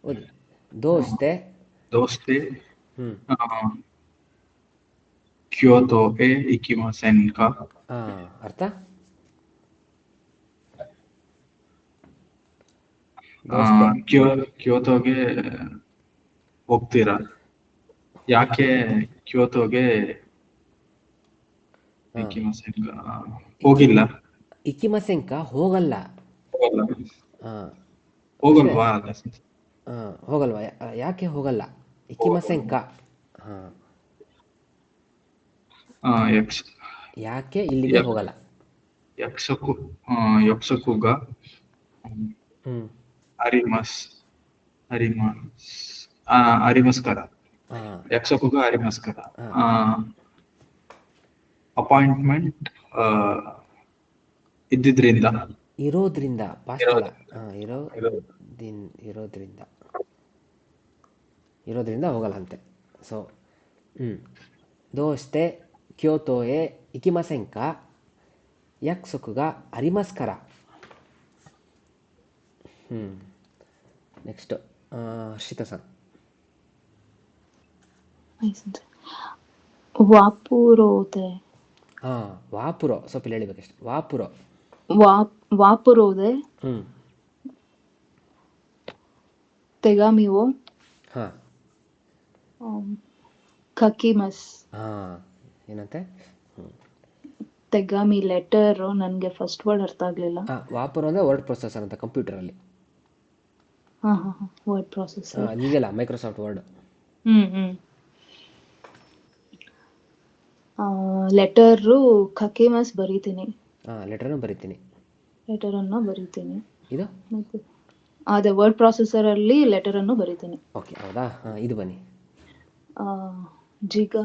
ಓದಿ. ದೋಸ್ತೆ. ದೋಸ್ತೆ ಹ್ಞೂ. ಕ್ಯೋತೋಗೆ ಇಕಿಮಸೆನ್ ಕಾ. ಅರ್ಥ? ದೋಸ್ತೆ ಕ್ಯೋತೋಗೆ ಹೋಗ್ತೀರಾ? ಯಾಕೆ ಕ್ಯೋತೋಗೆ ಇಕಿಮಸೆನ್ ಕಾ ಹೋಗಿಲ್ಲ? ಇಕಿಮಸೆಂಕ ಹೋಗಲ್ಲ. ಹೋಗಲ್ಲ. ಅಷ್ಟೇ. ಹೋಗಲ್ವಾ? ಹೋಗಲ್ವಾ? ಯಾಕೆ ಹೋಗಲ್ಲ? ಇಕಿಮಸೆಂಕ. ಯಾಕೆ ಇಲ್ಲಿಗೆ ಹೋಗಲ್ಲ? ಯಕ್ಷಕುಗ ಅರಿಮಸ್ಕರ. ಯಕ್ಷಕುಗ ಅರಿಮಸ್ಕರ. ಅಪಾಯಿಂಟ್ಮೆಂಟ್ ಇದ್ದಿದ್ರಿಂದ. ಇರೋದ್ರಿಂದ. ಪಾಸ್ಟ್ ಅಲ್ಲ. ಇರೋದ್ರಿಂದ ಹೋಗಲ್ಲ ಅಂತೆ. ಸೊ ದೋಸ್ತೆ ಕ್ಯೋತೋಯೆ ಇಕಿಮಸೆಂಕ ಯಾಕ್ಸೊಕುಗ ಅರಿಮಸ್ಕರ. Next Harshita sir. ವಾಪುರೋದೆ. ವಾಪುರೋ ಸ್ವಲ್ಪ ಹೇಳಿಬೇಕಷ್ಟೆ. ವಾಪುರೋ. ವಾಪುರೋದೆ. ತೆಗಾಮಿವೋ. ಕಕಿಮಸ್. ಏನಂತೆ? ತೆಗಾಮಿ ಲೆಟರ್. ನನಗೆ ಫಸ್ಟ್ ವರ್ಡ್ ಅರ್ಥ ಆಗಲಿಲ್ಲ. ವಾಪುರೋ ಅಂದರೆ ವರ್ಡ್ ಪ್ರೊಸೆಸರ್ ಅಂತ ಕಂಪ್ಯೂಟರಲ್ಲಿ. ವರ್ಡ್ ಪ್ರೊಸೆಸರ್ ಇದೆಯಲ್ಲ ಮೈಕ್ರೋಸಾಫ್ಟ್ ವರ್ಡ್. ಲೆಟರು ಕಕಿಮಸ್ ಬರೀತೀನಿ. ಲೆಟರನ್ನು ಬರಿತೀನಿ. ಇದು ಮತ್ತೆ ಅದೇ ವರ್ಡ್ ಪ್ರೊಸೆಸರ್ ಅಲ್ಲಿ ಲೆಟರ್ ಅನ್ನು ಬರೀತೀನಿ. ಓಕೆ, ಹೌದಾ? ಇದು ಬನ್ನಿ. ಜಿಗ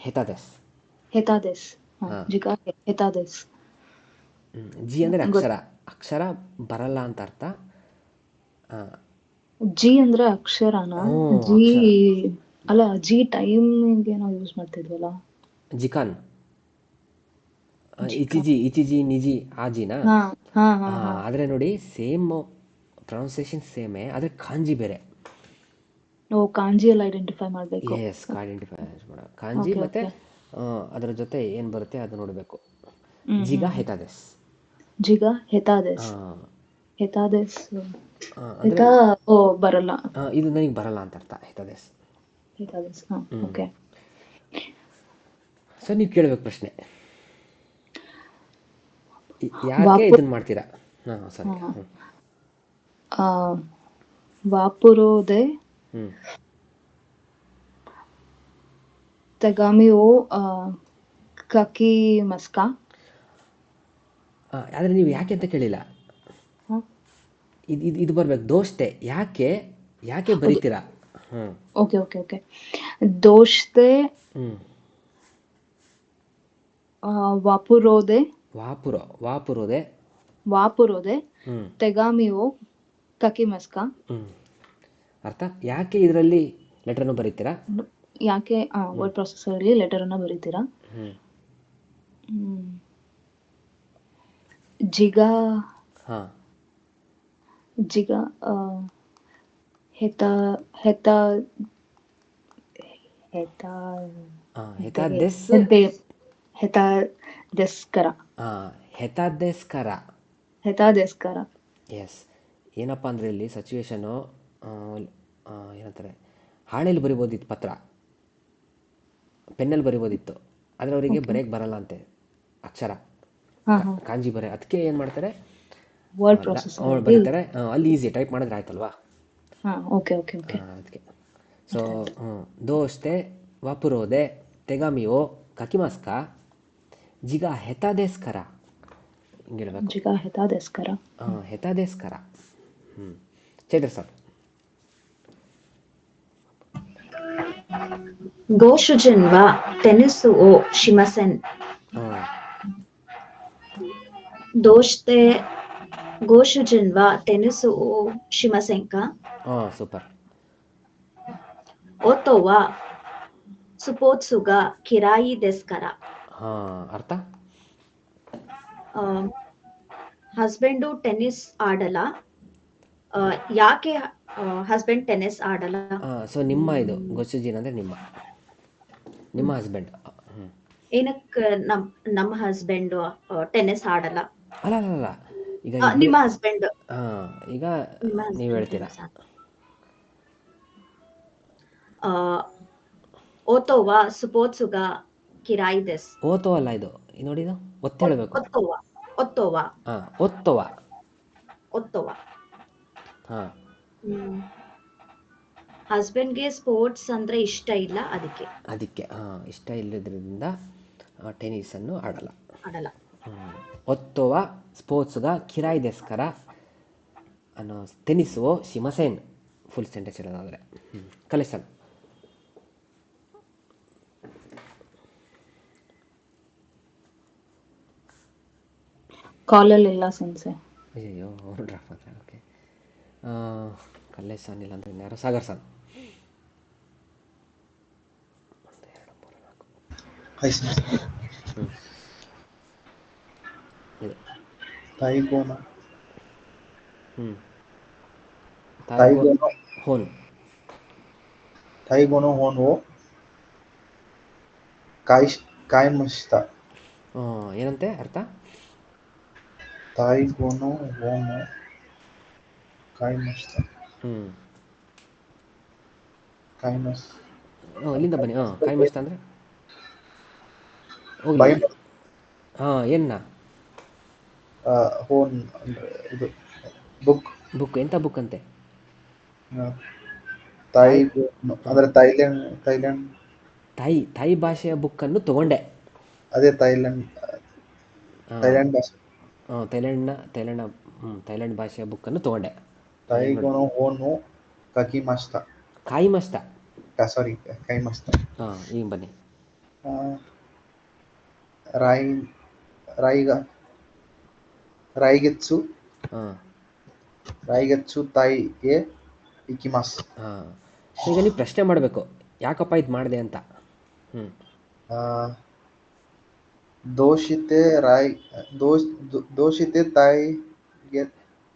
ಹೆತಾದೆಸ್. ಜಿಗ ಹೆತಾದೆಸ್. ಜಿ ಅಂದರೆ ಅಕ್ಷರ ಬರಲ್ಲ ಅಂತ ಅರ್ಥ. ಜಿ ಅಂದ್ರೆ ಅಕ್ಷರನ? ಜಿ ಅಲ್ಲ, ಜಿ ಟೈಮ್ಗೆ ನಾವು ಯೂಸ್ ಮಾಡ್ತಿದ್ವಲ್ಲ. ಜಿಕಾನ್. ಇಚಿಜಿ ನಿಜಿ ಆ ಜಿನಾ? ಆದರೆ ನೋಡಿ, ಸೇಮ್ ಪ್ರೊನೌನ್ಸಿಯೇಷನ್ ಸೇಮೇ, ಆದರೆ ಕಾಂಜಿ ಬೇರೆ. ಕಾಂಜಿ ಎಲ್ಲ ಐಡೆಂಟಿಫೈ ಮಾಡಬೇಕು. ಕಾಂಜಿ ಮತ್ತೆ ಅದರ ಜೊತೆ ಏನು ಬರುತ್ತೆ ಅದು ನೋಡಬೇಕು. ಜಿಗ ಹೆತಾದೆಸ್. ಬರಲ್ಲ. ಇದು ನನಗೆ ಬರಲ್ಲ ಅಂತ ಅರ್ಥ. ಹೆತಾದೆಸ್. ಸರ್ ನೀವು ಕೇಳಬೇಕು ಪ್ರಶ್ನೆ. ಯಾಕೆ ಇದನ್ನ ಮಾಡ್ತೀರಾ? ಸರಿ. ವಾಪುರೋದೆ ತೆಗಾಮಿ ಓ ಕಕಿಮಸ್ಕ. ಆದರೆ ನೀವು ಯಾಕೆ ಅಂತ ಕೇಳಿಲ್ಲ. ಇದು ಬರ್ಬೇಕು. ದೋಸ್ತೆ ಯಾಕೆ ಬರೀತೀರಾ? ಓಕೆ. ದೋಸ್ತೆ ವಾಪುರೋದೆ ತೆಗಾಮಿ ಓ ಕಕಿಮಸ್ಕ. ಅರ್ಥ? ಯಾಕೆ ಇದರಲ್ಲಿ ಲೆಟರ್ನ ಬರೀತೀರಾ? ಯಾಕೆ ವರ್ಡ್ ಪ್ರೊಸೆಸರ್ ಅಲ್ಲಿ ಲೆಟರ್ ಅನ್ನ ಬರೀತೀರಾ? ಜಿಗ ಹೆತಾದೆಸ್ಕರ. ಎಸ್. ಏನಪ್ಪ ಅಂದರೆ ಇಲ್ಲಿ ಸಿಚುವೇಶನು ಏನಂತಾರೆ, ಹಾಳೆಯಲ್ಲಿ ಬರಿಬೋದಿತ್ತು, ಪತ್ರ ಪೆನ್ನಲ್ಲಿ ಬರಿಬೋದಿತ್ತು. ಆದರೆ ಅವರಿಗೆ ಬರೆಯಕ್ಕೆ ಬರಲ್ಲ ಅಂತೆ ಅಕ್ಷರ, ಕಾಂಜಿ ಬರೆ. ಅದಕ್ಕೆ ಏನು ಮಾಡ್ತಾರೆ, ವರ್ಡ್ ಪ್ರೊಸೆಸರ್ ಬರೀತಾರೆ. ಅಲ್ಲಿ ಈಸಿ, ಟೈಪ್ ಮಾಡಿದ್ರೆ ಆಯ್ತಲ್ವಾ? ಅದಕ್ಕೆ. ಸೊ ದೋಸ್ತೆ ವಾಪುರೋದೆ ತೆಗಾಮಿಯೋ ಕಕಿಮಸ್ಕ ಜಿಗ ಹೆತಾದೆಸ್ಕರ. ಹಿಂಗೆ ಹೇಳ್ಬೇಕು. ಜಿಗ ಹೆತಾದೆಸ್ಕರ. ಹೆತಾದೆಸ್ಕರ. ಚೈತ್ರ ಸರ್. ಗೋಶುಜಿನ್ ವಾ ಟೆನಿಸು ಓ ಶಿಮಸೆನ್. ದೋಸ್ತೆ ಗೋಶುಜಿನ್ ವಾ ಟೆನಿಸು ಓ ಶಿಮಸೆನ್ ಕಾ. ಸೂಪರ್. ಓತೋ ವಾ ಸುಪೋತ್ಸು ಗಾ ಕಿರಾಯಿ ದೆಸ್ಕರ. ಅರ್ಥ? ಹಸ್ಬೆಂಡು ಟೆನ್ನಿಸ್ ಆಡಲ್ಲ. ಯಾಕೆ ಹಸ್ಬೆಂಡ್ ಟೆನ್ನಿಸ್ ಆಡಲ್ಲ? ಸೊ ನಿಮ್ಮ ಇದು ಗೊಸುಜಿನ್ ಅಂದರೆ ನಿಮ್ಮ ಹಸ್ಬೆಂಡ್. ಏನಕ್ಕೆ ನಮ್ಮ ಹಸ್ಬೆಂಡು ಟೆನ್ನಿಸ್ ಆಡಲ್ಲ? ಅಲ್ಲ ಅಲ್ಲ ಅಲ್ಲ ಈಗ ನಿಮ್ಮ ಹಸ್ಬೆಂಡ್ ಈಗ ನೀವು ಹೇಳ್ತೀರಾ ಓತೋವಾ ಸುಪೋತ್ಸುಗ ಕಿರಾಯಿದೆಸ್. ಓತೋ ಅಲ್ಲ ಇದು ನೋಡಿ, ಇದು ಒತ್ತು ಹೇಳಬೇಕು. ಒತ್ತೋವಾ ಒತ್ತೋವಾ ಒತ್ತೋವಾ. ಒತ್ತೋವಾ. ಹಾಂ, ಹಸ್ಬೆಂಡ್ಗೆ ಸ್ಪೋರ್ಟ್ಸ್ ಅಂದ್ರೆ ಇಷ್ಟ ಇಲ್ಲ, ಅದಕ್ಕೆ ಇಷ್ಟ ಇಲ್ಲದ್ರಿಂದ ಟೆನ್ನಿಸನ್ನು ಆಡಲ್ಲ. ಒತ್ತೋವ ಸ್ಪೋರ್ಟ್ಸ್ಗ ಕಿರಾಯಿ ದೇಸ್ಕರ ಅನ್ನೋ ಟೆನ್ನಿಸು ಶಿಮಸೇನ್ ಫುಲ್ ಸೆಂಟೆನ್ಸ್ ಹೇಳೋದಾದರೆ ಕಲೆಕ್ಷನ್. ಕಾಲಲ್ಲಿ ಇಲ್ಲ ಸೆನ್ಸೆ. ಅಯ್ಯೋ ಅವರು ಡ್ರಾಪ್ ಮಾತ್ರ. ಓಕೆ, ಕಲ್ಲೇಶನ್ ಇಲ್ಲ ಅಂದರೆ ಇನ್ಯಾರು ಸಾಗರ್ ಸನ್. ತಾಯಿಗೋನ ಹೋನ್ ತಾಯಿಗೋನೋ ಹೋನ್ ಓ ಕಾಯ್ಮಸ್ತ. ಏನಂತೆ ಅರ್ಥ? ತಾಯಿಗೋನೋ ಹೋನ್ ಓ ಕಾಯ್ಮಸ್ತ. ಕಾಯ್ಮಸ್ ಇಲ್ಲಿಂದ ಬನ್ನಿ. ಕಾಯ್ಮಸ್ತ ಅಂದರೆ ಹೋಗ್ಲಿ. ಏನ್ನ ಹೋನ್ ಅಂದ್ರೆ ಇದು ಬುಕ್. ಎಂಥ ಬುಕ್ ಅಂತೆ? ಅಂದ್ರೆ ಥೈಲ್ಯಾಂಡ್ ತಾಯಿ ಭಾಷೆಯ ಬುಕ್ಕನ್ನು ತಗೊಂಡೆ. ಅದೇ ಥೈಲ್ಯಾಂಡ್ ಭಾಷೆ. ಥೈಲ್ಯಾಂಡ್ ಭಾಷೆಯ ಬುಕ್ಕನ್ನು ತಗೊಂಡೆ. ತಾಯಿಗೋನೋ ಹೋನು ಕಕಿಮಸ್ತ. ಕಾಯಿಮಸ್ತ. ಸಾರಿ, ಕೈಮಸ್ತ. ಈಗ ಬನ್ನಿ. ರಾಯಿಗೆತ್ಸು ತಾಯಿ ಎ ಇಕಿಮಾಸ್. ಈಗ ನೀವು ಪ್ರಶ್ನೆ ಮಾಡಬೇಕು, ಯಾಕಪ್ಪ ಇದು ಮಾಡಿದೆ ಅಂತ. ದೋಷಿತೆ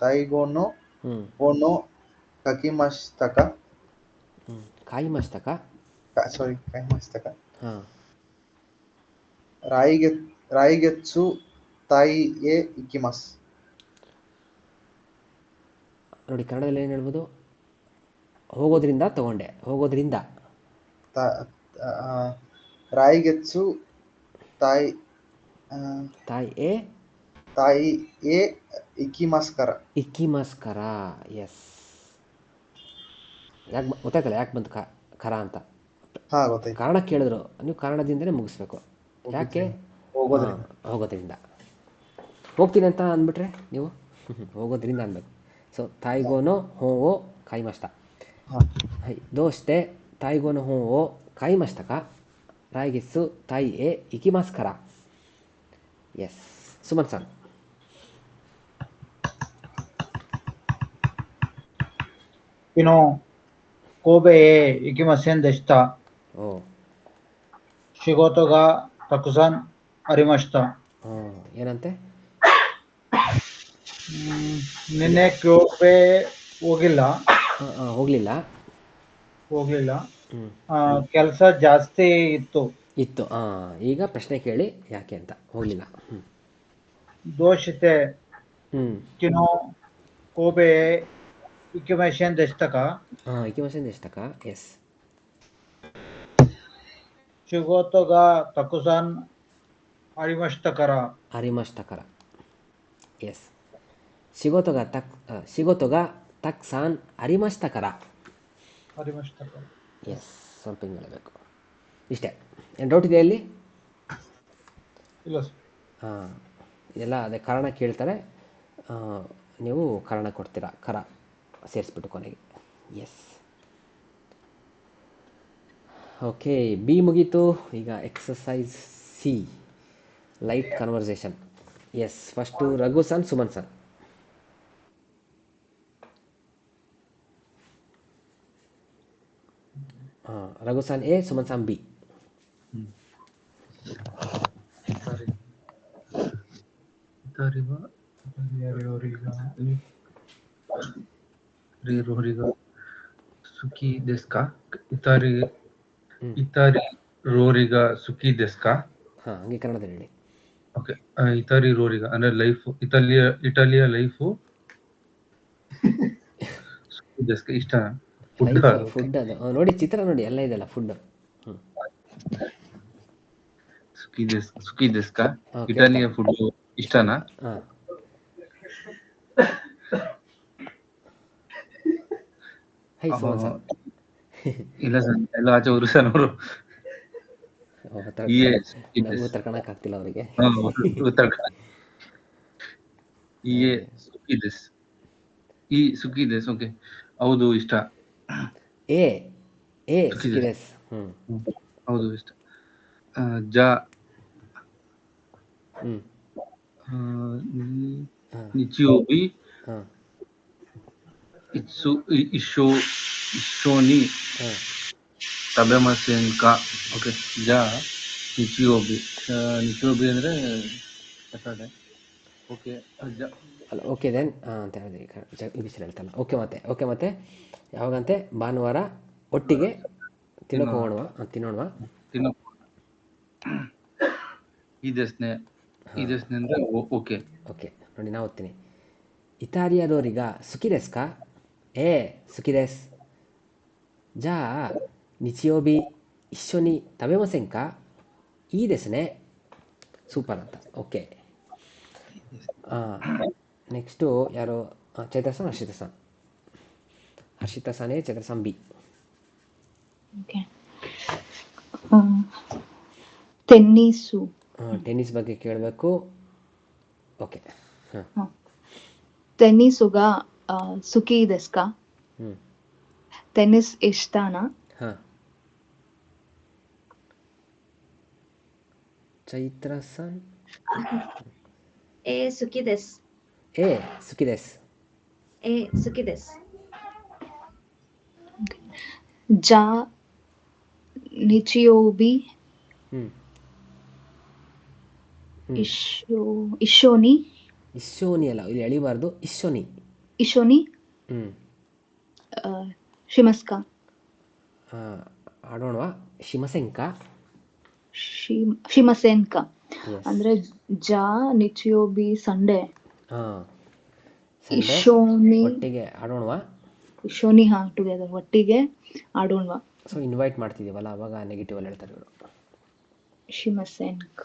ತಾಯಿಗೋನೋ ಹೋನೋ ಕಕಿಮಸ್ತಕ. ಕಾಯಿಮಸ್ತಕ. ಸಾರಿ, ಕೈಮಸ್ತಕ. ಹಾಂ, ರಾಯಿಗೆತ್ಸು ತಾಯಿ ಎ ಇಕಿಮಾಸ್. ನೋಡಿ, ಕನ್ನಡದಲ್ಲಿ ಏನು ಹೇಳ್ಬೋದು? ಹೋಗೋದ್ರಿಂದ ತಗೊಂಡೆ. ಹೋಗೋದ್ರಿಂದ ರಾಯಿಗೆತ್ಸು ತಾಯಿ ಎ ಇಕಿಮಾಸ್ಕರ. ಎಸ್. ಯಾಕೆ ಗೊತ್ತಾಯ್ತಲ್ಲ ಯಾಕೆ ಬಂತು ಕರ ಅಂತ? ಗೊತ್ತಾಯ್ತು. ಕಾರಣ ಕೇಳಿದ್ರು, ನೀವು ಕಾರಣದಿಂದಲೇ ಮುಗಿಸ್ಬೇಕು. ಯಾಕೆ? ಹೋಗೋದ್ರಿಂದ. ಹೋಗ್ತೀನಿ ಅಂತ ಅಂದ್ಬಿಟ್ರೆ ನೀವು ಹೋಗೋದ್ರಿಂದ ಅನ್ಬೇಕು. ಸೊ ತಾಯಿಗೋನೋ ಹೋ ಓ ಕಾಯಿಮಸ್ತ. ದೋಸ್ತೆ ತಾಯಿಗೋನೋ ಹೋ ಓ ಕಾಯಿಮಸ್ತಕ ರಾಯಿಗಿಸ್ಸು ತಾಯಿ ಎ ಇಕಿಮಾಸ್ಕರ. ಎಸ್. ಸುಮನ್ ಸನ್. ಕೋಬೆ ಇಕಿಮಸೆನ್ ದೆಸ್ತಾ. ಶಿಗೋತೋಗ ತಕುಸಾನ್ ಅರಿಮಸ್ತ. ಏನಂತೆ? ನಿನ್ನೆ ಕೋಬೆ ಹೋಗಿಲ್ಲ. ಕೆಲಸ ಜಾಸ್ತಿ ಇತ್ತು. ಈಗ ಪ್ರಶ್ನೆ ಕೇಳಿ ಯಾಕೆ ಅಂತ. ಹೋಗ್ಲಿಲ್ಲ. ದೋಷಿತೆ ಕಿನೋ ಕೋಬೆ ಇಕಿಮಸೆನ್ ದೆಸ್ತಕ. ಎಸ್. ಶಿಗೋತೋಗ ತಕುಸಾನ್ ಅರಿಮಸ್ತಕರ. ಎಸ್. ಶಿಗೋತೋಗ ತಕ್ಸಾನ್ ಅರಿಮಸ್ತಕರ. ಎಸ್. ಸ್ವಲ್ಪ ಹಿಂಗೆ ಹೇಳಬೇಕು. ಇಷ್ಟೇ. ಏನು ಡೌಟ್ ಇದೆಯಾ ಇಲ್ಲಿ? ಇಲ್ಲ. ಇದೆಲ್ಲ ಅದೇ ಕಾರಣ ಕೇಳ್ತಾರೆ, ನೀವು ಕಾರಣ ಕೊಡ್ತೀರಾ, ಕರ ಸೇರಿಸ್ಬಿಟ್ಟು ಕೊನೆಗೆ. ಎಸ್. ಓಕೆ, ಬಿ ಮುಗೀತು. ಈಗ exercise C, light conversation. Yes. First Raghu ಸನ್, ಸುಮನ್ ಸನ್. ರಘು ಸನ್ ಎ, ಸುಮನ್ ಸನ್ ಬಿ. ರೋರಿಗ ಸುಖಿ ದೆಸ್ಕಾ ಇತಾರಿ ಹ್ಮ್. ಇತಾರಿ ರೋರಿಗ ಸುಖಿ ದೆಸ್ಕಾ ಹಾಂ ಹಂಗೆ ಕನ್ನಡದಲ್ಲಿ ಹೇಳಿ. ಓಕೆ ಇತಾರಿ ರೋರಿಗ ಅಂದ್ರೆ ಲೈಫ್ ಇಟಲಿಯ ಲೈಫು ಸುಖಿ ದೆಸ್ಕಾ ಇಷ್ಟ ಫುಡ್ ಲೈಫ್ ಫುಡ್ ಅದು ನೋಡಿ ಚಿತ್ರ ನೋಡಿ ಎಲ್ಲ ಇದೆಲ್ಲ ಫುಡ್. ಹ್ಞೂ ಸುಖಿ ದೆಸ್ಕಾ ಓಕೆ ಇಟಾಲಿಯ ಫುಡ್ ಇಷ್ಟನಾ? ಹಾಂ ಹೈ ಸುಮನ್ ಸರ್. ಇಲ್ಲ ಸರ್ ಎಲ್ಲ ಆಚೆ ಅವರು ಸರ್ ಅವರು ನಮಗೂ ತಡ್ಕೊಳಕ್ಕಾಗ್ತಿಲ್ಲ ಅವರಿಗೆ. ಸುಖಿದೆಸ್ ಓಕೆ ಹೌದು ಇಷ್ಟ. ಎ ಸುಖಿದೆಸ್. ಹೌದು ಇಷ್ಟ. ಜಾ ನಿಚಿಯೋಬಿ ಇಶೋನಿ ತಬೆಮಸೆನ್ಕ ಓಕೆ ಜಾ ನಿಚಿಯೋಬಿ ಅಂದ್ರೆ ಸ್ಯಾಟರ್ಡೆ ಓಕೆ ಅಲ್ಲ ಓಕೆ ದೆನ್ ಅಂತ ಹೇಳಿದ್ರಿ ಇಂಗ್ಲೀಷಲ್ಲಿ ಹೇಳ್ತಲ್ಲ. ಓಕೆ ಮತ್ತೆ ಯಾವಾಗಂತೆ ಭಾನುವಾರ ಒಟ್ಟಿಗೆ ತಿನ್ನೋಣವಾ ಈ ದೇಶನೆ ಅಂದ್ರೆ ಓಕೆ ನೋಡಿ ನಾ ಓದ್ತೀನಿ. ಇತಾಲಿಯದವರಿಗ ಸುಖಿದೆಸ್ಕಾ ಸುಖಿದೆಸ್. ಜಾ ನಿಚಿಯೋಬಿ ಇಶೋನಿ ತಬೆಮಸೆನ್ಕ ಈ ದೇಶನೆ ಸೂಪರ್ ಅಂತ. ಓಕೆ ನೆಕ್ಸ್ಟು ಯಾರು ಚೈತ್ರ ಸನ್ ಹರ್ಷಿತಾ ಸನ್ ಚೈತ್ರ ಸನ್ ಬಿ. ಟೆನ್ನಿಸ್ ಬಗ್ಗೆ ಕೇಳಬೇಕು. ಓಕೆ ಟೆನ್ನಿಸುಗ ಸುಖಿ ದೆಸ್ಕಾ? ಟೆನ್ನಿಸ್ ಇಷ್ಟನಾ? ಚೈತ್ರ ಸನ್ ಸುಖಿದೆಸ್. ಸುಖಿದೆಸ್. ಜಾ ನಿಚಿಯೋಬಿ ಇಶೋನಿ ಅಲ್ಲ ಇಲ್ಲಿ ಎಳಿಬಾರ್ದು. ಇಶೋನಿ ಶಿಮಸ್ಕಾ ಆಡೋಣವಾ? ಶಿಮಸೆನ್ಕ ಅಂದ್ರೆ ಜಾ ನಿಚಿಯೋಬಿ ಸಂಡೇ ಇಶೋನಿ ಒಟ್ಟಿಗೆ ಆಡೋಣವಾ? ಇಶೋನಿ ಟುಗೆದರ್ ಒಟ್ಟಿಗೆ ಆಡೋಣವಾ? ಸೊ ಇನ್ವೈಟ್ ಮಾಡ್ತಿದೀವಲ್ಲ ಅವಾಗ ನೆಗೆಟಿವ್ ಅಲ್ಲಿ ಹೇಳ್ತಾರೆ ಇವರು. ಶಿಮಸೆನ್ಕ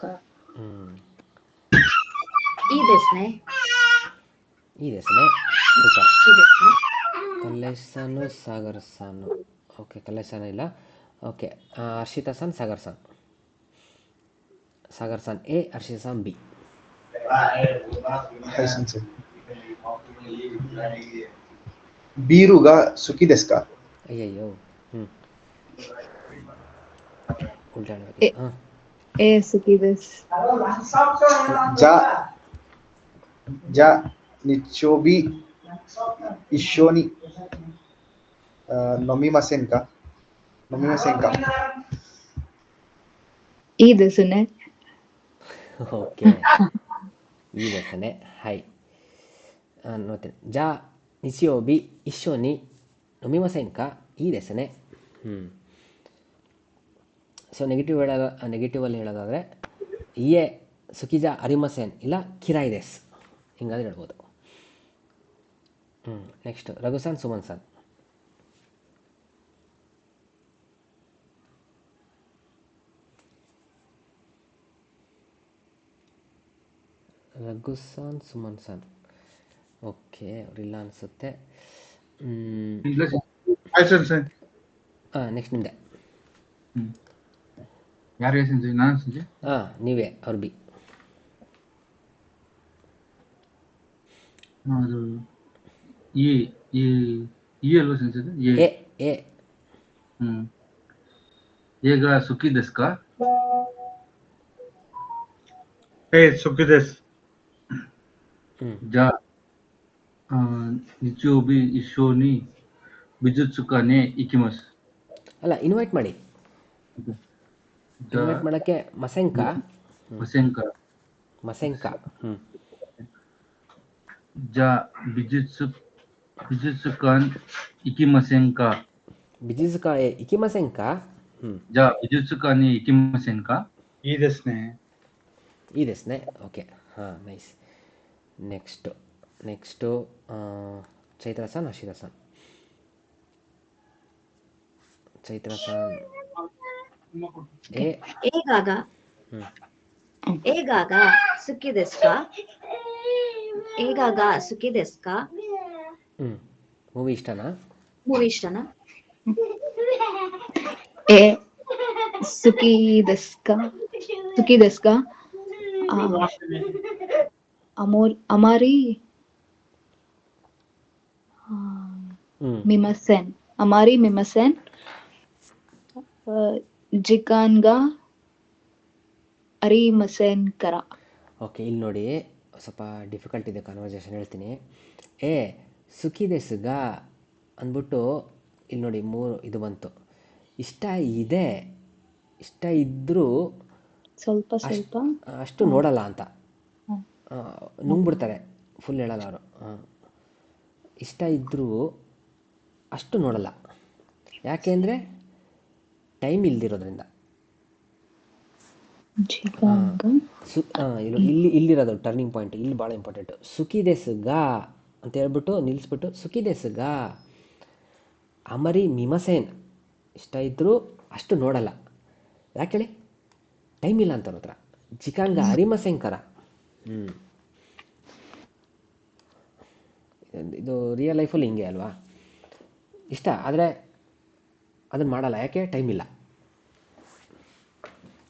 ಈ ದೇಶನೆ ಸೂಪರ್. ಕಲ್ಲೇಶಾನು ಸಾಗರ್ ಸಾನು ಓಕೆ ಕಲ್ಲೇಶಾನ ಇಲ್ಲ. ಓಕೆ ಹರ್ಷಿತಾ ಸನ್ ಸಾಗರ್ ಸನ್ ಎ ಹರ್ಷಿತಾ ಸನ್ ಬಿ. ಬೀರುಗ ಸುಖಿದೆಸ್ಕಾ? ಅಯ್ಯಯ್ಯೋ ಉಲ್ಟಾ ಸುಖಿದೆಸ್. ಜಾ ನಿಚೋಬಿ ಇಶೋನಿ ನೊಮಿಮಸೆನ್ಕ ಈ ದೇಶನೆ. ಓಕೆ ಈ ದೇಶನೆ ಹೈ ನೋಡ್ತೀನಿ. ಜಾ ನಿಚಿಯೋಬಿ ಇಶೋನಿ ನೊಮಿಮಸೆನ್ಕ ಈ ದೇಶನೆ. ಸೊ ನೆಗೆಟಿವಲ್ಲಿ ಹೇಳೋದಾದರೆ ಎ ಸುಖಿಜಾ ಅರಿಮಸೆನ್ ಇಲ್ಲ ಕಿರಾಯ್ದೆಸ್ ಹಿಂಗಾದ್ರೆ ಹೇಳ್ಬೋದು. ನೆಕ್ಸ್ಟ್ ರಘುಸನ್ ಸುಮನ್ ಸನ್. ರಘುಸನ್ ಸುಮನ್ ಸನ್ ಓಕೆ ಅವರಿಲ್ಲ ಅನಿಸುತ್ತೆ. ನೆಕ್ಸ್ಟ್ ನಿಮ್ದೆ. ಯಾರು ನಾನು ಸಂಜೆ ನೀವೇ ಅವ್ರ ಬಿ. ಅದು ಈ ಅಲ್ವಾ ಸಂಜೆ ಎ ಈಗ ಸುಖಿದೆಸ್ಕಾ? ಸುಖಿದೆಸ್. ಜಾ ನಿಚಿಯೋಬಿ ಇಶೋನಿ ಬಿಜುತ್ಸುಕಾನೆ ಇಕಿಮಸ್. ಅಲ್ಲ ಇನ್ವೈಟ್ ಮಾಡಿ. ಇನ್ವೈಟ್ ಮಾಡೋಕ್ಕೆ ಮಸೆಂಕ ಜಾ ಬಿಜುತ್ಸುಕಾನ್ ಇಕಿಮಸೆಂಕಾ. ಬಿಜಿಸುಕ ಇಕಿಮಸೆಂಕ. ಜಾ ಬಿಜುತ್ಸುಕಾನಿ ಇಕಿಮಸೆಂಕಾ. ಈ ದಸ್ನೆ. ಈ ದೆಸ್ನೆ. ಓಕೆ, ಹಾಂ, ನೈಸ್. ನೆಕ್ಸ್ಟು ಚೈತ್ರ-san, ಹರ್ಷಿತಾ-san. ಚೈತ್ರ-san. ಏಗಾಗ ಏಗಾಗ ಸುಖಿ ದೆಸ್ಕಾ. ಏಗಾಗ ಸುಖಿ ದೆಸ್ಕಾ. ಮೂವಿ ಇಷ್ಟನಾ? ಮೂವಿ ಇಷ್ಟನಾ? ಎ ಸುಖಿ ದೆಸ್ಕಾ. ಸುಖಿ ದೆಸ್ಕಾ. ಅಮಾರಿ ಮಿಮಸೆನ್. ಅಮಾರಿ ಮಿಮಸೆನ್ ಜಿಕಾನ್ಗ ಅರಿಮಸೆನ್ ಕರ. ಓಕೆ, ಇಲ್ಲಿ ನೋಡಿ ಸ್ವಲ್ಪ ಡಿಫಿಕಲ್ಟ್ ಇದೆ ಕನ್ವರ್ಸೇಷನ್, ಹೇಳ್ತೀನಿ. ಸುಖಿ ದೆಸ್ಗಾ ಅಂದ್ಬಿಟ್ಟು ಇಲ್ಲಿ ನೋಡಿ 3 ಇದು ಬಂತು. ಇಷ್ಟ ಇದೆ, ಇಷ್ಟ ಇದ್ದರೂ ಸ್ವಲ್ಪ ಅಷ್ಟು ನೋಡಲ್ಲ ಅಂತ ನುಂಗ್ಬಿಡ್ತಾರೆ, ಫುಲ್ ಹೇಳಲ್ಲ ಅವರು. ಇಷ್ಟ ಇದ್ದರೂ ಅಷ್ಟು ನೋಡಲ್ಲ, ಯಾಕೆಂದರೆ ಟೈಮ್ ಇಲ್ದಿರೋದ್ರಿಂದ. ಇಲ್ಲಿರೋದು ಟರ್ನಿಂಗ್ ಪಾಯಿಂಟ್, ಇಲ್ಲಿ ಭಾಳ ಇಂಪಾರ್ಟೆಂಟು. ಸುಖಿ ದೆಸ್ಗಾ ಅಂತ ಹೇಳ್ಬಿಟ್ಟು ನಿಲ್ಲಿಸ್ಬಿಟ್ಟು ಸುಖಿ ದೆಸ್ಗಾ ಅಮರಿ ಮಿಮಸೇನ್. ಇಷ್ಟ ಇದ್ದರೂ ಅಷ್ಟು ನೋಡಲ್ಲ, ಯಾಕೆ ಹೇಳಿ? ಟೈಮ್ ಇಲ್ಲ ಅಂತ ಅವ್ರ ಹತ್ರ. ಜಿಕಾಂಗ ಅರಿಮಸೆಂಕರ. ಇದು ರಿಯಲ್ ಲೈಫಲ್ಲಿ ಹಿಂಗೆ ಅಲ್ವಾ? ಇಷ್ಟ ಆದರೆ ಅದನ್ನು ಮಾಡಲ್ಲ, ಯಾಕೆ? ಟೈಮ್ ಇಲ್ಲ.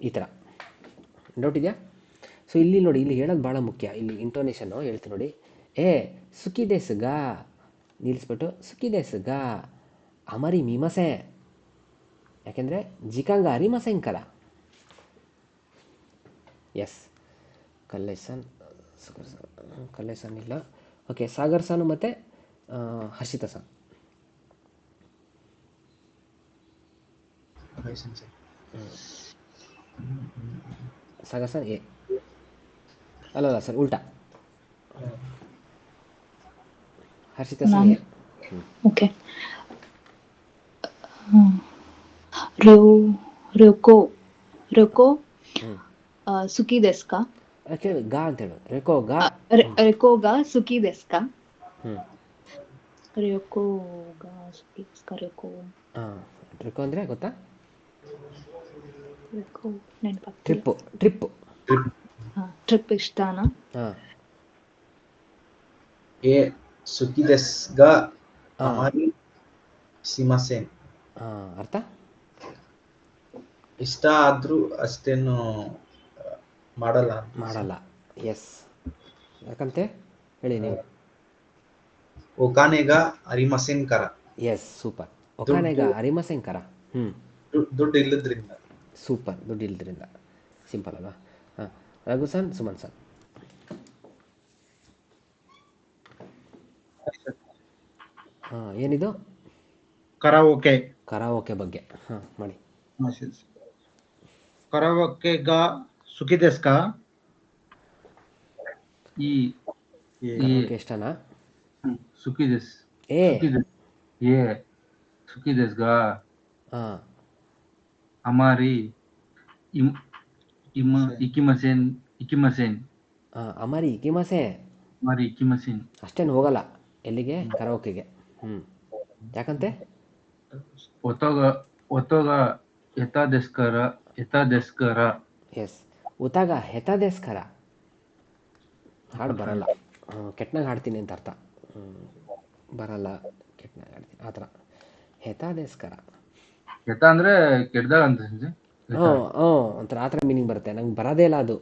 ಈ ಥರ ಡೌಟ್ ಇದೆಯಾ? ಸೊ ಇಲ್ಲಿ ನೋಡಿ, ಇಲ್ಲಿ ಹೇಳೋದು ಭಾಳ ಮುಖ್ಯ. ಇಲ್ಲಿ ಇಂಟೋನೇಷನ್ನು ಹೇಳ್ತೀನಿ ನೋಡಿ. ಸುಖಿ ದೆಸ್ಗಾ ನಿಲ್ಲಿಸ್ಬಿಟ್ಟು ಸುಖಿ ದೆಸ್ಗಾ ಅಮರಿ ಮಿಮಸೆ, ಯಾಕೆಂದರೆ ಜಿಕಾಂಗ ಅರಿಮಸೆಂಕರ. ಎಸ್, ಕಲ್ಲೇಸನ್ ಇಲ್ಲ. ಓಕೆ, ಸಾಗರ್-san ಮತ್ತು ಹರ್ಷಿತಾ-san. ಸಾಗರ್-san ಎ. ಅಲ್ಲ ಸರ್, ಉಲ್ಟಾ. ಹರ್ಷಿತಾ-san ಎ. ಓಕೆ. ರೆಕೋ ಸುಖಿ ದೆಸ್ಕಾ. ಕೇಳು, ಗಾ ಅಂತ ಹೇಳು. ರೆಕೋಗಾ. ರೆಕೋಗಾ ಸುಖಿ ದೆಸ್ಕಾ. ರೆಕೋಗಾ ಸುಖಿ ದೆಸ್ಕಾ. ರೆಕೋ ಅಂದರೆ ಗೊತ್ತಾ? ರೆಕೋ ನೆನಪಾಗ್ತಿಲ್ಲ. ಟ್ರಿಪ್ ಇಷ್ಟನಾ? ಎ ಸುಖಿ ದೆಸ್ಗಾ ಅಮಾರಿ ಸಿಮಸೆನ್. ಅರ್ಥ? ಇಷ್ಟ ಆದ್ರೂ ಅಷ್ಟೇನು ಮಾಡಲ್ಲ. ಎಸ್, ಯಾಕಂತೆ ಹೇಳಿ ನೀವು. ಒಕಾನೆಗ ಅರಿಮಸೆನ್ ಕರ. S, super. ಒಕಾನೆಗ ಅರಿಮಸೆನ್ ಕರ. ದುಡ್ಡು ಇಲ್ಲದ್ರಿಂದ. ಸೂಪರ್, ದುಡ್ಡು ಇಲ್ಲದ್ರಿಂದ. ಸಿಂಪಲ್ ಅಲ್ವಾ? ರಘು-san, ಸುಮನ್-san. ಏನಿದು? ಕರಾವೋಕೆ ಬಗ್ಗೆ ಮಾಡಿ. ಕರಾವೋಕೆಗ ಸುಖಿ ದೆಸ್ಕಾ. ಇಷ್ಟನಾ? ಸುಖಿ ದೆಸ್ ಸುಖಿ ದೆಸ್ಗಾ ಅಮಾರಿ ಇಕಿಮಸೆನ್. ಅಮಾರಿ ಇಕಿಮಸೆನ್. ಅಷ್ಟೇನು ಹೋಗಲ್ಲ ಎಲ್ಲಿಗೆ? ಕರಾವೋಕೆಗೆ. ಯಾಕಂತೆ? ಒತ್ತೋಗ ಎತಾದೆಸ್ಕರ. ಎಸ್, ಉತಾಗ ಹೆತಾದೆಸ್ಕರ. ಹಾಡು ಬರಲ್ಲ, ಕೆಟ್ಟನಾಗ ಹಾಡ್ತೀನಿ ಅಂತ ಅರ್ಥ. ಬರಲ್ಲ, ಕೆಟ್ಟನಾಗ ಹಾಡ್ತೀನಿ ಆ ಥರ. ಹೆತಾದೆಸ್ಕರ. ಹೆತ ಅಂದರೆ ಕೆಟ್ಟದಾಗ ಅಂತ. ಒಂಥರ ಆ ಥರ ಮೀನಿಂಗ್ ಬರುತ್ತೆ. ನಂಗೆ ಬರೋದೇ ಇಲ್ಲ ಅದು,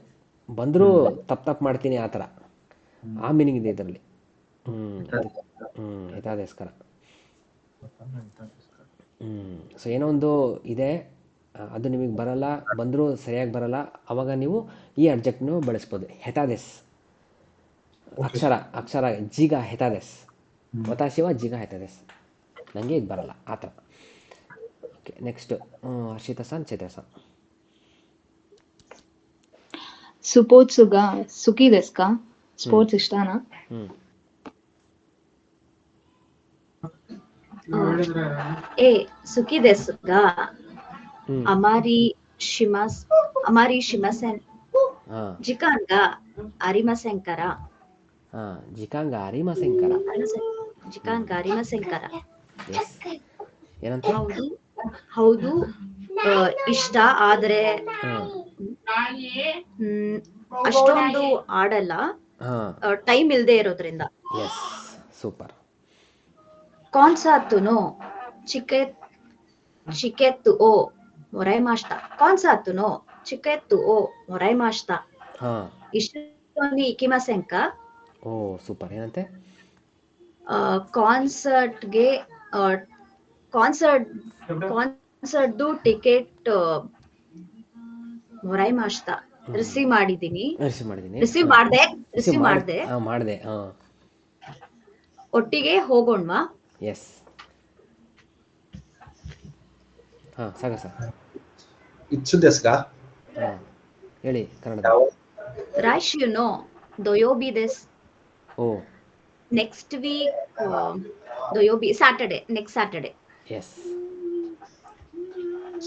ಬಂದರೂ ತಪ್ಪು ಮಾಡ್ತೀನಿ ಆ ಥರ. ಆ ಮೀನಿಂಗ್ ಇದೆ ಇದರಲ್ಲಿ. ಹೆತಾದೆಸ್ಕರ. ಸೊ ಏನೋ ಒಂದು ಇದೆ, ಅದು ನಿಮಗೆ ಬರಲ್ಲ, ಬಂದರೂ ಸರಿಯಾಗಿ ಬರಲ್ಲ, ಆವಾಗ ನೀವು ಈ ಅಬ್ಜೆಕ್ಟ್ನು ಬಳಸ್ಬೋದು. ಹೆತಾದೆಸ್ ಅಕ್ಷರ ಜಿಗ ಹೆತಾದೆಸ್. ವತಾಶಿವ ಜಿಗ ಹೆತಾದೆಸ್. ನನಗೆ ಇದು ಬರಲ್ಲ ಆ ಥರ. Okay, next ಹರ್ಷಿತಾ-san, ಚೈತ್ರ-san. ಸುಪೋತ್ಸುಗ ಸುಖಿ ದೆಸ್ಕಾ. ಸ್ಪೋರ್ಟ್ಸ್ ಇಷ್ಟನಾ? ಎ ಸುಖಿ ದೇಸ್ ಗಾ ಹ್ಮ್ ಅಮಾರಿ ಶಿಮಸೆನ್ ಹಾ ಜಿಕಾನ್ ಗಾ ಅರಿಮಸೆಂಕರ ಜಿಕಾಂಗ ಅರಿಮಸೆಂಕರ. ಜಿಕಾನ್ ಗಾ ಅರಿಮಸೆಂಕರ. ಎಸ್ ಏನಂತೆ? ಹೌದು ಹೌದು ಇಷ್ಟ ಆದ್ರೆ ಹಾಂ ಅಷ್ಟೊಂದು ಆಡಲ್ಲ, ಹಾಂ ಟೈಮ್ ಇಲ್ದೇ ಇರೋದ್ರಿಂದ. Yes super. ಕಾನ್ಸಾತುನೋ ಚಿಕೆತ್ತು ಓ ಮೊರೈ ಮಾಸ್ತಾ. ಕಾನ್ಸಾತುನೋ ಚಿಕೆತ್ತು ಓ ಮೊರೈ ಮಾಸ್ತಾ. ಹಾಂ ಇಷ್ಟೊಂದು ಇಕಿಮಸೆಂಕ. ಓ ಸೂಪರ್. ಏನಂತೆ? ಕಾನ್ಸರ್ಟ್ಗೆ ಕಾನ್ಸರ್ಟ್ದು ಟಿಕೆಟ್ ಮೊರೈ ಮಾಸ್ತಾ. ರಿಸೀವ್ ಮಾಡಿದ್ದೀನಿ. ರಿಸೀವ್ ಮಾಡಿದ್ದೀನಿ. ರಿಸೀವ್ ಮಾಡ್ದೆ. ಹಾಂ ಮಾಡಿದೆ. ಹಾಂ ಒಟ್ಟಿಗೆ ಹೋಗೋಣ್ವಾ? ಎಸ್ ಹಾಂ ಸಾಕ ಸರ್. ಇತ್ಸು ದೇಸ್ಗ ಹಾಂ ಹೇಳಿ ಕನ್ನಡದ. ಯಾವ ರಾಶಿಯುನೋ ದೊಯೋಬಿ ದೇಸ್. ಓ ನೆಕ್ಸ್ಟ್ ವೀಕ್ ದೊಯೋಬಿ ಸ್ಯಾಟರ್ಡೆ, ನೆಕ್ಸ್ಟ್ ಸ್ಯಾಟರ್ಡೆ. ಎಸ್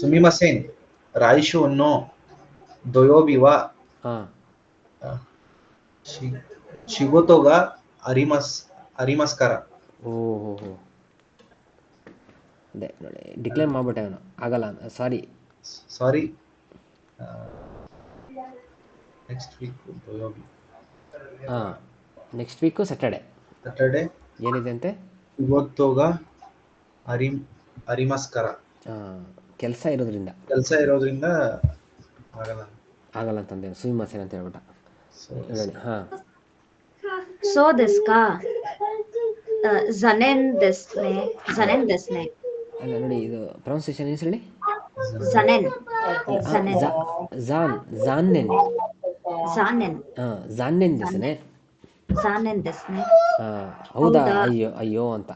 ಸುಮಿಮಸೇನ್ ರಾಯಿಶು ನೋ ದೊಯೋಬಿವ ಹಾಂ ಶಿಗೋತೋಗ ಅರಿಮಸ್ಕರ. ಓ ಹೋ ಹೋ ಅದೇ ನೋಡಿ ಡಿಕ್ಲೇರ್ ಮಾಡ್ಬಿಟ್ಟೆ ಅವನು ಆಗಲ್ಲ ಅಂತ. ಸಾರಿ ನೆಕ್ಸ್ಟ್ ವೀಕ್ ದೊಯೋಬಿ ಹಾಂ ನೆಕ್ಸ್ಟ್ ವೀಕು ಸ್ಯಾಟರ್ಡೆ ಏನಿದೆ ಅಂತೆ? ಶಿಗೋತೋಗ ಅರಿಮಸ್ಕರ. ಕೆಲಸ ಇರೋದ್ರಿಂದ ಆಗಲ್ಲ ಅಂತಂದೆ ಸುಮಿಮಸೇನ್ ಅಂತ ಹೇಳ್ಬಿಟ್ಟ. ಹೇಳಿ. ಹಾಂ ಸೊ ದೇಸ್ಕಾ ಜನೆನ್ ದೇಸ್ನೆ. ಅಲ್ಲ ನೋಡಿ ಇದು ಪ್ರೊನೌನ್ಸಿಯೇಷನ್ ಏನು ಹೇಳಿ? ಜನೆನ್ ಜಾನ್ನೆನ್. ದೇಸನೆ. ಹೌದಾ? ಅಯ್ಯೋ ಅಂತ.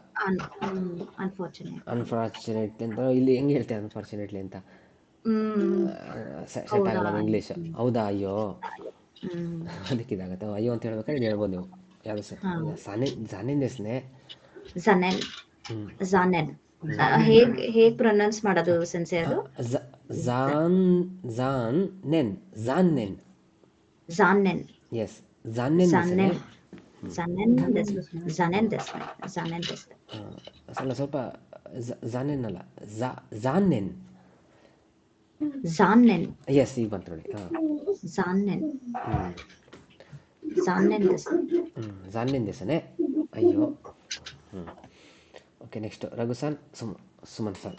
ಅನ್ಫಾರ್ಚುನೇಟ್ ಅಂತ ಇಲ್ಲಿ ಹೆಂಗೆ ಹೇಳ್ತೇವೆ ಅನ್ಫಾರ್ಚುನೇಟ್ಲಿ ಅಂತ? ಸೆಟ್ ಆಗಲ್ಲ ಇಂಗ್ಲೀಷ್. ಹೌದಾ ಅಯ್ಯೋ ಅದಕ್ಕೆ ಇದಾಗತ್ತೆ. ಅಯ್ಯೋ ಅಂತ ಹೇಳ್ಬೇಕಾದ್ರೆ ಇದು ಹೇಳ್ಬೋದು ನೀವು. ಯಾವುದು ಸರ್? ಜಾನೆನ್ ದೇಸ್ನೆ. ಹೇಗ್ ಪ್ರೊನೌನ್ಸ್ ಮಾಡೋದು ಸೆನ್ಸೆ ಅದು? ಜಾನ್ನೆನ್. ಎಸ್ ಜಾನ್ನೆನ್ ಸ್ವಲ್ಪ ಜಾನೆನ್ ಅಲ್ಲ ಜಾನ್ನೆನ್. ಎಸ್ ಈಗ ಬಂತು ನೋಡಿ. ಜಾನ್ನೆನ್ ದೇಸನೆ. ಅಯ್ಯೋ. Okay next Raghu sir, Suman sir.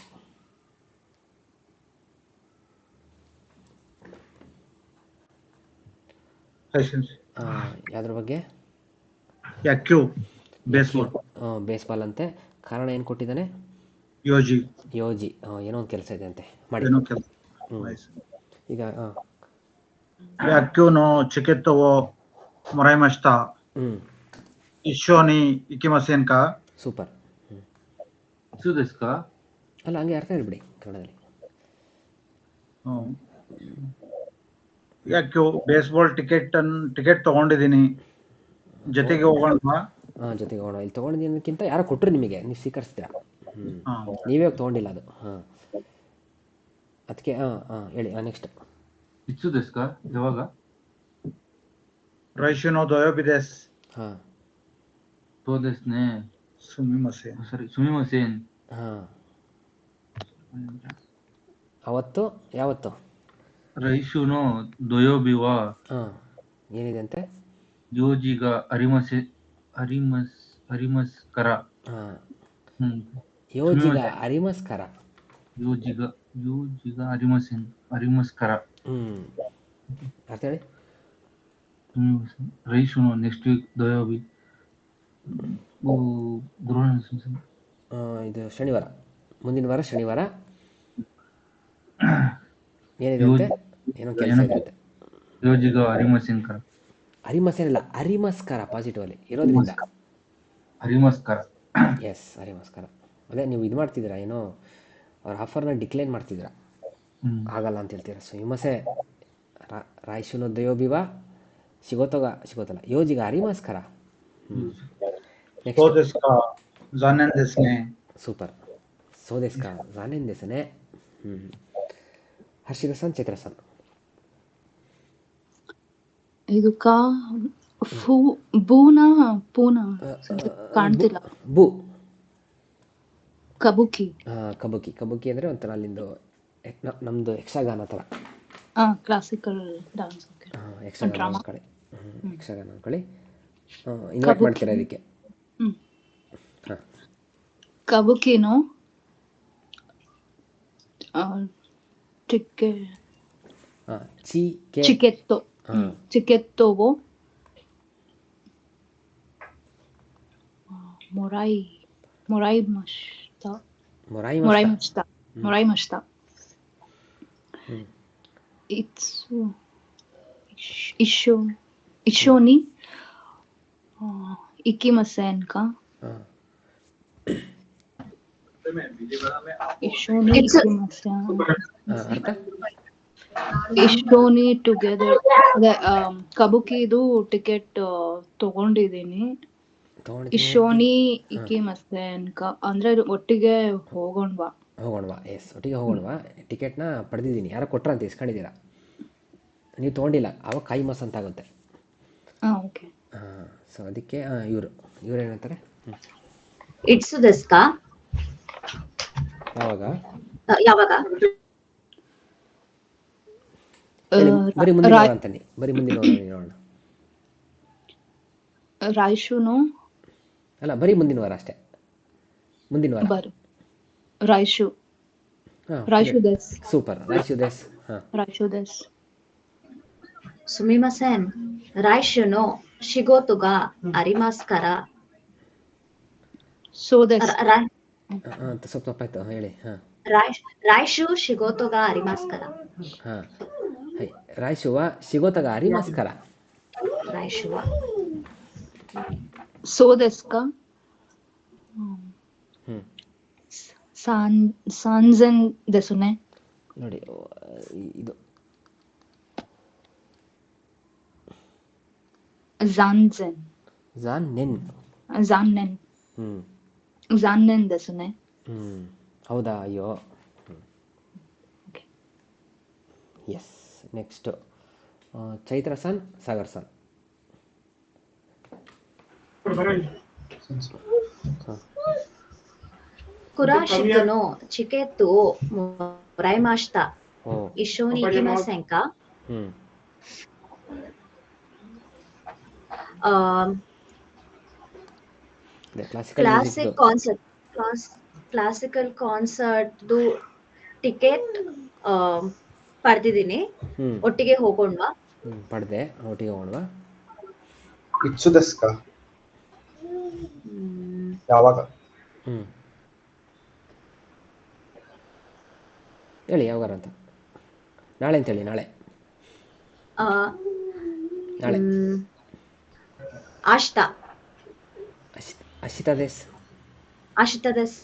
ಯಾವ್ದ್ರ ಬಗ್ಗೆ? ಬೇಸ್ಬಾಲ್ ಅಂತೆ. ಕಾರಣ ಏನು ಕೊಟ್ಟಿದ್ದಾನೆ? ಯೋಜಿ. ಏನೋ ಒಂದು ಕೆಲಸ ಇದೆ ಅಂತೆ ಮಾಡಿ. ಈಗ ವ್ಯಾಕ್ಯೂನೋ ಚಿಕೆತ್ತವೋ ಮೊರೈ ಮಾಸ್ತಾ. ಇಶೋನಿ ಇಕಿಮಸೆನ್ ಕಾ. ಸೂಪರ್. ಅಲ್ಲ ಹಂಗೆ ಅರ್ಥ ಹೇಳ್ಬಿಡಿ ಕನ್ನಡದಲ್ಲಿ. ಯಾಕೆ ಬೇಸ್ಬಾಲ್ ಟಿಕೆಟ್ ತಗೊಂಡಿದ್ದೀನಿ, ಜೊತೆಗೆ ಹೋಗೋಣ. ಜೊತೆಗೆ ಹೋಗೋಣ. ಇಲ್ಲಿ ತಗೊಂಡಿದ್ದಕ್ಕಿಂತ ಯಾರೋ ಕೊಟ್ಟರು ನಿಮಗೆ, ನೀವು ಸ್ವೀಕರಿಸ್ತೀರಾ. ನೀವೇ ತಗೊಂಡಿಲ್ಲ ಅದು. ಅದಕ್ಕೆ ಹೇಳಿ. ನೆಕ್ಸ್ಟ್ ಯಾವಾಗ? ರೈಶುನೋ ದೊಯೋಬಿದೆಸ್. ಸುಮಿಮಸೇನ್. ಅವತ್ತು ಯಾವತ್ತು? ರೈಶುನೋ ದೊಯೋಬಿವ. ಏನಿದೆ ಅಂತೆ? ಯೋಜಿಗ ಅರಿಮಸ್ಕರ. ಯೋಜಿಗ ಅರಿಮಸ್ಕರ. ಯೋಜಿಗ ಅರಿಮಸ್ಕರ. ಅರ್ಥ ಹೇಳಿ. ರೈಶುನೋ ನೆಕ್ಸ್ಟ್ ವೀಕ್ ದೊಯೋಬಿ. ಇದು ಶನಿವಾರ, ಮುಂದಿನ ವಾರ ಶನಿವಾರ. ಏನಿದೆ ಅಂತೆ? ಏನೋ ಕೆಲಸ ಇದೆ ಅಂತೆ. ಯೋಜಿಗ ಅರಿಮಸೆಂಕರ. ಅರಿಮಸೇನ್ ಅಲ್ಲ, ಅರಿಮಸ್ಕರ ಪಾಸಿಟಿವ್ ಅಲ್ಲಿ ಇರೋದ್ರಿಂದ. ಅರಿಮಸ್ಕರ. ಎಸ್ ಅರಿಮಸ್ಕರ. ಅದೇ ನೀವು ಇದು ಮಾಡ್ತಿದ್ದೀರಾ, ಏನೋ ಅವ್ರ ಆಫರ್ನ ಡಿಕ್ಲೈನ್ ಮಾಡ್ತಿದ್ದೀರಾ, ಆಗಲ್ಲ ಅಂತ ಹೇಳ್ತೀರಾ. ಸುಮಿಮಸೆ ರಾಯ್ಶುನೋ ದೊಯೋಬಿವ ಸಿಗೋತಲ್ಲ ಯೋಜಿಗ ಅರಿಮಸ್ಕರ. ಸೂಪರ್. ಸೋ ದೇಸ್ ಕಾ ಜಾನೆನ್ ದೇಸ್ ನೆ. ಹರ್ಷಿತಾ ಸನ್, ಚೈತ್ರ ಸನ್. ಇದು ಕಾ ಫೂ ಬೂನಾ ಪೂನಾ ಕಾಣ್ತಿಲ್ಲ. ಬು. ಕಬುಕಿ. ಕಬುಕಿ. ಕಬುಕಿ ಅಂದರೆ ಒಂಥರ ಅಲ್ಲಿಂದು ನಮ್ಮದು ಯಕ್ಷಗಾನ ಥರ. Classical dance. ಯಕ್ಷಗಾನ ಅನ್ಕೊಳ್ಳಿ. ಯಕ್ಷಗಾನ ಅನ್ಕೊಳ್ಳಿ. ಇನ್ವೈಟ್ ಮಾಡ್ತೀರಾ ಇದಕ್ಕೆ. ಹಾಂ. ಕಬುಕಿನೋ ಚಿಕೆತ್ತೋ ಚಿಕೆತ್ತೋವೋ ಮೊರೈ ಮಸ್ತಾ ಇಶೋನಿ ಇಕಿಮಸೆನ್ ಕಾ ಇಷ್ಟೋನಿ ಟುಗೆದರ್. ಕಬುಕಿದು ಟಿಕೆಟ್ ತಗೊಂಡಿದ್ದೀನಿ. ಇಶೋನಿ ಇಕಿ ಮಸೆನ್ ಕಾ ಅಂದ್ರೆ ಒಟ್ಟಿಗೆ ಹೋಗೋಣವಾ. ಎಸ್, ಒಟ್ಟಿಗೆ ಹೋಗೋಣವಾ. ಟಿಕೆಟ್ನ ಪಡೆದಿದ್ದೀನಿ. ಯಾರೋ ಕೊಟ್ರಂತ ಇಸ್ಕೊಂಡಿದ್ದೀರಾ, ನೀವು ತೊಗೊಂಡಿಲ್ಲ. ಅವಾಗ ಕಾಯಿ ಮಸ್ ಅಂತ ಆಗುತ್ತೆ. ಓಕೆ. ಸೊ ಅದಕ್ಕೆ ಇವ್ರು ಏನಂತಾರೆ? ಇಟ್ಸು ದೆಸ್ಕಾ? ಯಾವಾಗ? ಬರೀ ಮುಂದಿನ ವಾರ ಅಂತಾನೆ. ಬರೀ ಮುಂದಿನ ವಾರ ನೋಡೋಣ. ರಾಯ್ಶುನೋ ಅಲ್ಲ, ಬರೀ ಮುಂದಿನ ವಾರ ಅಷ್ಟೇ. ಮುಂದಿನ ವಾರ. ರಾಯ್ಶು. ರಾಯ್ಶು ದೇಸ್. ಸೂಪರ್. ರಾಯ್ಶು ದೇಸ್. ರಾಯ್ಶು ದೇಸ್. ಸುಮಿಮಸೆನ್, ರಾಯ್ಶುನೋ ಶಿಗೋತುಗಾ ಅರಿಮಾಸ್ಕರ. ಸೋ ದೇಸ್. ಅಂತ ಸ್ವಲ್ಪ ತಪ್ಪಾಯ್ತು, ಹೇಳಿ. ರಾಯ್ಶು ಶಿಗೋತುಗಾ ಅರಿಮಾಸ್ಕರ. ರಾಯ್ಶುವ ಶಿಗೋತಗ ಅರಿಮಾಸ್ಕರ. ರಾಯ್ಶುವ. ಸೋ ದೇಸ್ ಕಾ ಸಾನ್ಜೆನ್ ದೆಸುನೆ. ನೋಡಿ, ಇದು ಜಾನ್ನೆನ್ ದೆಸುನೆ. ಹೌದಾ? ಅಯ್ಯೋ. ಎಸ್. ನೆಕ್ಸ್ಟ್ ಚೈತ್ರ ಸನ್, ಸಾಗರ್ ಸನ್. ಕುರಾಶಿತುನೋ ಚಿಕೆತ್ತು ಮೊರೈಮಾಶ್ತಾ ಇಶೋನಿ ಇಕಿಮಸೆನ್ ಕಾ? ಕ್ಲಾಸಿಕಲ್ ಕಾನ್ಸರ್ಟ್ದು ಟಿಕೆಟ್ ಪಡೆದಿದ್ದೀನಿ. ಒಟ್ಟಿಗೆ ಹೋಗೋಣವಾ? ಪಡೆದೆ. ಒಟ್ಟಿಗೆ ಹೋಗೋಣವಾ? ಇಟ್ಸು ದೆಸ್ಕಾ? ಯಾವಾಗ? ಹೇಳಿ ಯಾವಾಗ ಅಂತ. ನಾಳೆ ಅಂತ ಹೇಳಿ. ನಾಳೆ. ಆಶ್ತಾ. ಅಶಿತಾ ದೇಸ್. ಆಶಿತಾ ದೇಸ್.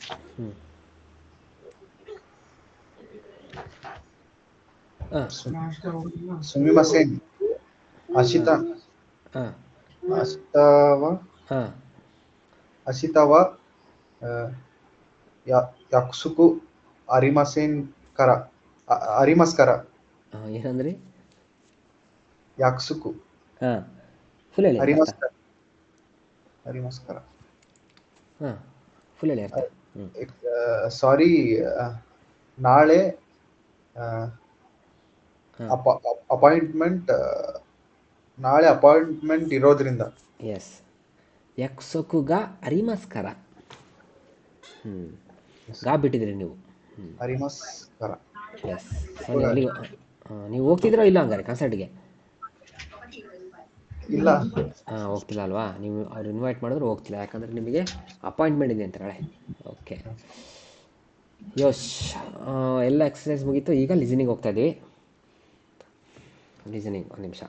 ಸುಮಿಮಸೆನ್. ಅಶಿತಾ. ಅಶಿತಾವ ಯಾಕ್ಸುಕು ಅರಿಮಸೆನ್ ಕರ. ಅರಿಮಸ್ಕರ. ಏನಂದ್ರಿ? ಯಾಕ್ಸುಕು. ಫುಲ್ ಹೇಳಿ. ಅರಿಮಸ್ಕರ. ಫುಲ್ ಹೇಳಿ. ಸಾರಿ, ನಾಳೆ ಅಪಾಯಿಂಟ್ಮೆಂಟ್ ಇರೋದ್ರಿಂದ. ಎಸ್. ಯಾಕ್ಸುಕುಗ ಅರಿಮಸ್ಕರ. ಗಾ ಬಿಟ್ಟಿದ್ರಿ ನೀವು. ಅರಿಮಸ್ಕರ. ಎಸ್. ನೀವು ಹೋಗ್ತಿದ್ರೋ ಇಲ್ಲ ಹಂಗಾರೆ ಕಾನ್ಸರ್ಟ್ಗೆ? ಇಲ್ಲ. ಹೋಗ್ತಿಲ್ಲ ಅಲ್ವಾ? ನೀವು ಅವ್ರು ಇನ್ವೈಟ್ ಮಾಡಿದ್ರು ಹೋಗ್ತಿಲ್ಲ, ಯಾಕಂದರೆ ನಿಮಗೆ ಅಪಾಯಿಂಟ್ಮೆಂಟ್ ಇದೆ ಅಂತ ಹೇಳಿ. ಓಕೆ. ಯೋಶ್, ಎಲ್ಲ ಎಕ್ಸಸೈಸ್ ಮುಗೀತು. ಈಗ ಲಿಸನಿಂಗ್ ಹೋಗ್ತಾ ಇದ್ದೀವಿ. ಲಿಸನಿಂಗ್ ಒಂದು ನಿಮಿಷ.